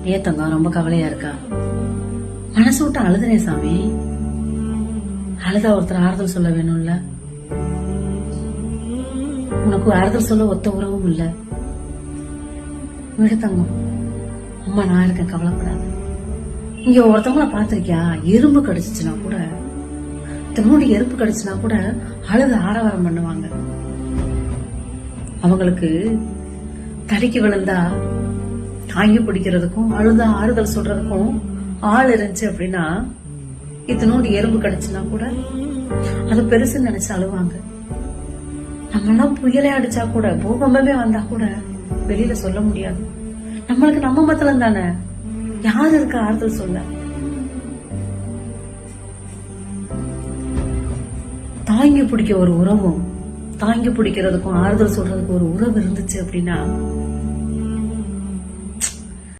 ஏத்தங்க ரொம்ப கவலையா இருக்கா? மனசு விட்டு அழுதுனே சாமி. அழுதா ஒருத்தர் ஆறுதல் சொல்ல வேணும்ல. உனக்கு ஆறுதல் சொல்ல ஒத்த உறவும் இல்ல. விடு தங்கம், அம்மா நான் இருக்கேன், கவலைப்படாது. இங்க ஒருத்தவங்கள பாத்திருக்கியா? எறும்பு கடிச்சுச்சுன்னா கூட, தன்னோட எறும்பு கடிச்சுனா கூட அழுது ஆரவாரம் பண்ணுவாங்க. அவங்களுக்கு தடிக்கு விழுந்தா தாங்கி பிடிக்கிறதுக்கும் அழுதா ஆறுதல் சொல்றதுக்கும் ஆள் இருந்துச்சு அப்படின்னா, இத்தனோடு எறும்பு கடிச்சுனா கூட அது பெருசுன்னு நினைச்சு அழுவாங்க. நம்ம எல்லாம் புயலே அடிச்சா கூட, பூகம்பமே வந்தா கூட வெளியில சொல்ல முடியாது. நம்மளுக்கு நம்ம மத்தலம் தானே, யாரு இருக்க ஆறுதல் சொல்ல? தாங்கி பிடிக்க ஒரு உறவும், தாங்கி பிடிக்கிறதுக்கும் ஆறுதல் சொல்றதுக்கு ஒரு உறவு இருந்துச்சு அப்படின்னா